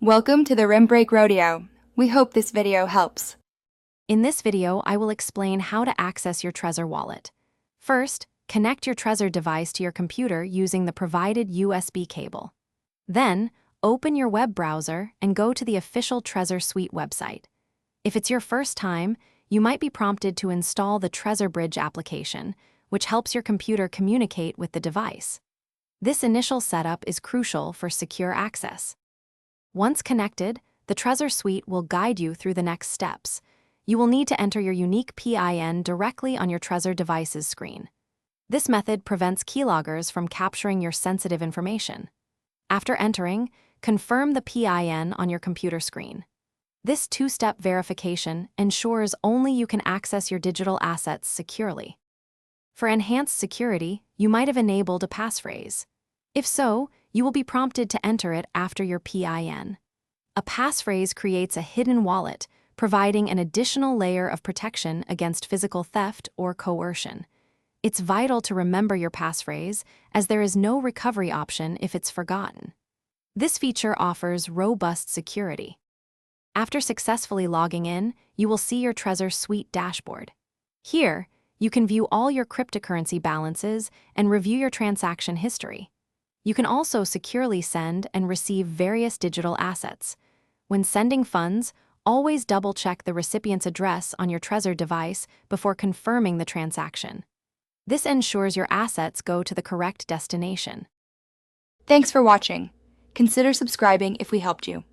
Welcome to the Rim Break Rodeo. We hope this video helps. In this video, I will explain how to access your Trezor wallet. First, connect your Trezor device to your computer using the provided USB cable. Then, open your web browser and go to the official Trezor Suite website. If it's your first time, you might be prompted to install the Trezor Bridge application, which helps your computer communicate with the device. This initial setup is crucial for secure access. Once connected, the Trezor Suite will guide you through the next steps. You will need to enter your unique PIN directly on your Trezor device's screen. This method prevents keyloggers from capturing your sensitive information. After entering, confirm the PIN on your computer screen. This two-step verification ensures only you can access your digital assets securely. For enhanced security, you might have enabled a passphrase. If so, you will be prompted to enter it after your PIN. A passphrase creates a hidden wallet, providing an additional layer of protection against physical theft or coercion. It's vital to remember your passphrase, as there is no recovery option if it's forgotten. This feature offers robust security. After successfully logging in, you will see your Trezor Suite dashboard. Here, you can view all your cryptocurrency balances and review your transaction history. You can also securely send and receive various digital assets. When sending funds, always double-check the recipient's address on your Trezor device before confirming the transaction. This ensures your assets go to the correct destination. Thanks for watching. Consider subscribing if we helped you.